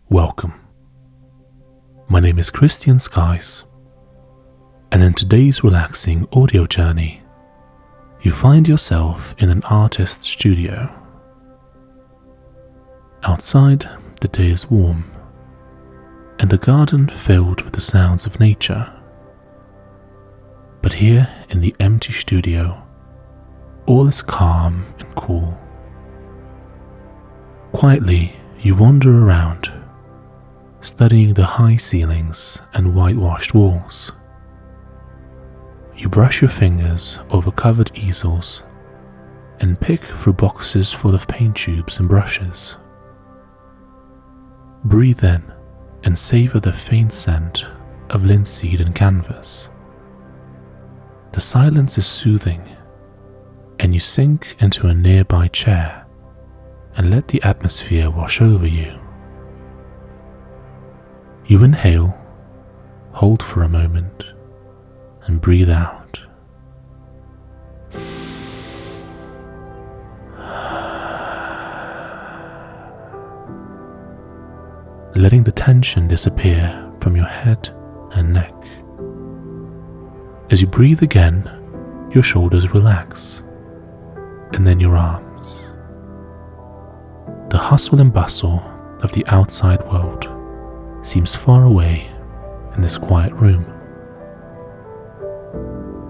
Welcome. My name is Christian Skies, and in today's relaxing audio journey, you find yourself in an artist's studio. Outside, the day is warm, and the garden filled with the sounds of nature. But here in the empty studio, all is calm and cool. Quietly, you wander around, studying the high ceilings and whitewashed walls. You brush your fingers over covered easels and pick through boxes full of paint tubes and brushes. Breathe in and savor the faint scent of linseed and canvas. The silence is soothing, and you sink into a nearby chair and let the atmosphere wash over you. You inhale, hold for a moment, and breathe out. Letting the tension disappear from your head and neck. As you breathe again, your shoulders relax, and then your arms. The hustle and bustle of the outside world seems far away in this quiet room.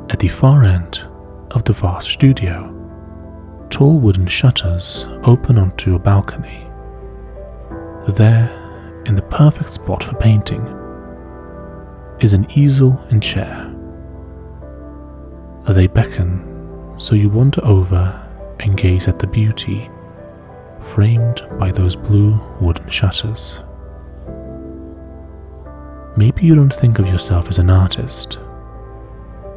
At the far end of the vast studio, tall wooden shutters open onto a balcony. There, in the perfect spot for painting, is an easel and chair. They beckon, so you wander over and gaze at the beauty framed by those blue wooden shutters. Maybe you don't think of yourself as an artist,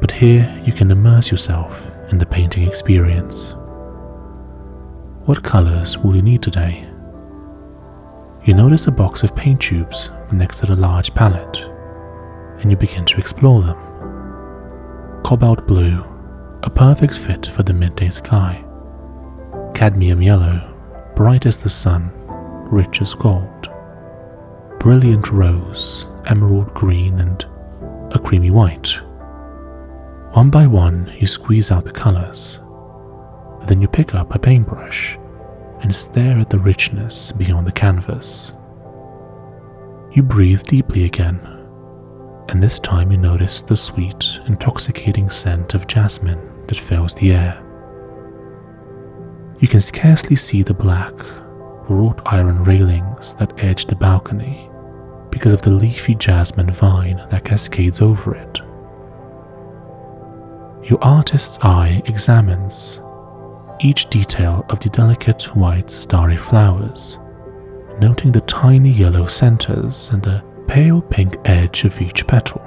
but here you can immerse yourself in the painting experience. What colors will you need today? You notice a box of paint tubes next to the large palette, and you begin to explore them. Cobalt blue, a perfect fit for the midday sky. Cadmium yellow, bright as the sun, rich as gold. Brilliant rose, emerald green, and a creamy white. One by one, you squeeze out the colors. Then you pick up a paintbrush and stare at the richness beyond the canvas. You breathe deeply again, and this time you notice the sweet, intoxicating scent of jasmine that fills the air. You can scarcely see the black, wrought iron railings that edge the balcony because of the leafy jasmine vine that cascades over it. Your artist's eye examines each detail of the delicate white starry flowers, noting the tiny yellow centers and the pale pink edge of each petal.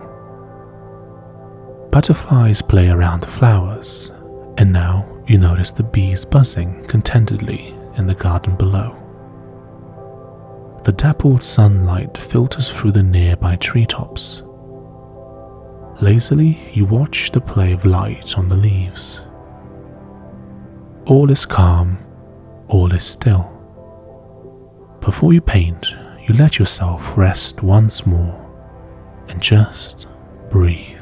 Butterflies play around the flowers, and now you notice the bees buzzing contentedly in the garden below. The dappled sunlight filters through the nearby treetops. Lazily, you watch the play of light on the leaves. All is calm, all is still. Before you paint, you let yourself rest once more and just breathe.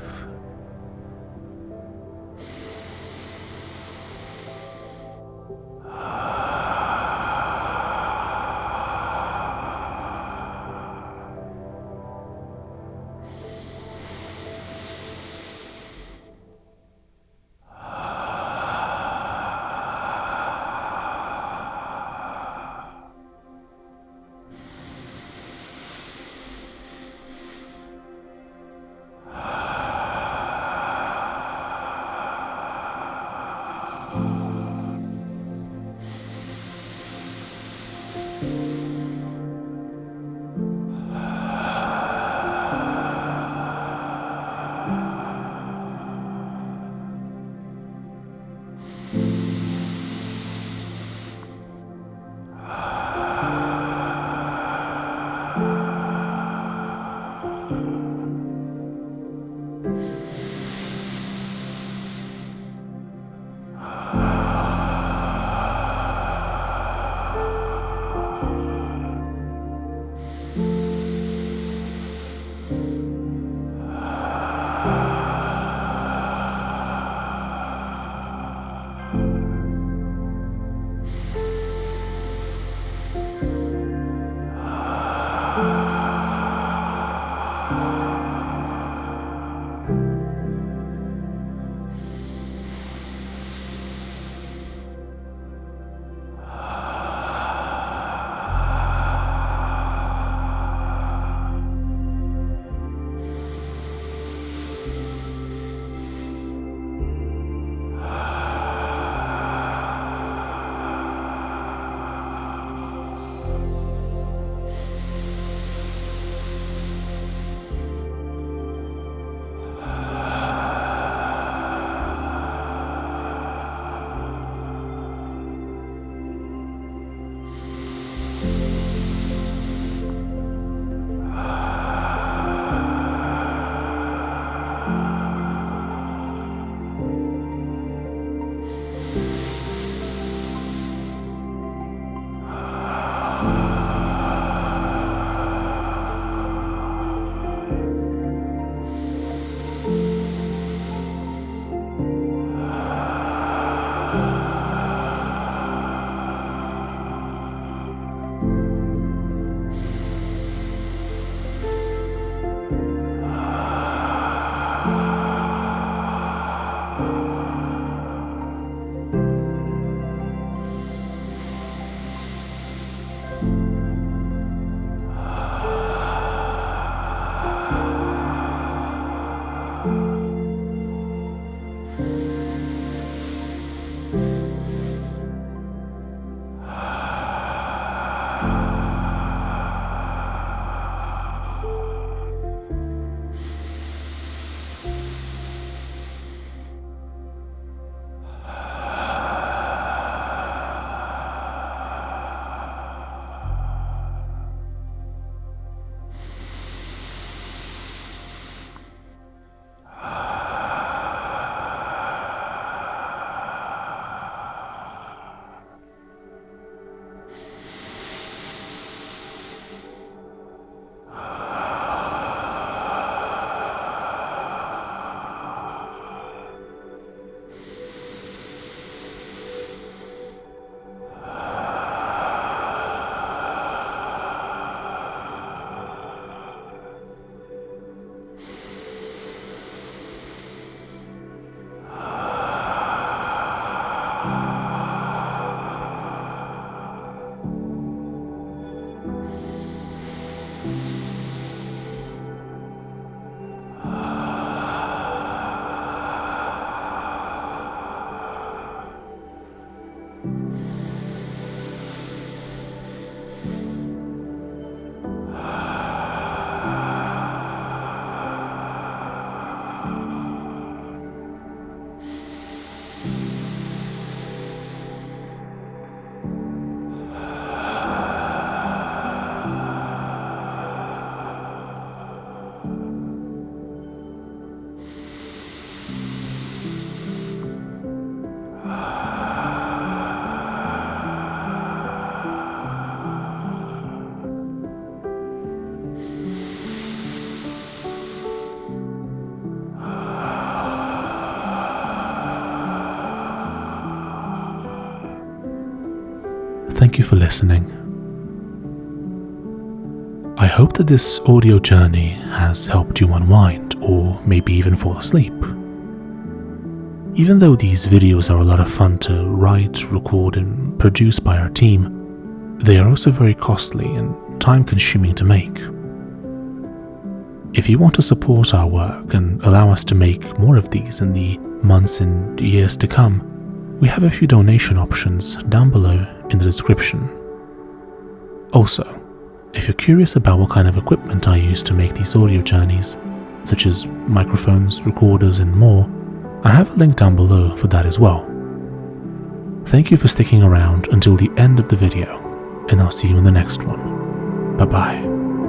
thank you for listening. I hope that this audio journey has helped you unwind or maybe even fall asleep. Even though these videos are a lot of fun to write, record and produce by our team, they are also very costly and time-consuming to make. If you want to support our work and allow us to make more of these in the months and years to come, we have a few donation options down below in the description. Also, if you're curious about what kind of equipment I use to make these audio journeys, such as microphones, recorders and more, I have a link down below for that as well. Thank you for sticking around until the end of the video, and I'll see you in the next one. Bye bye.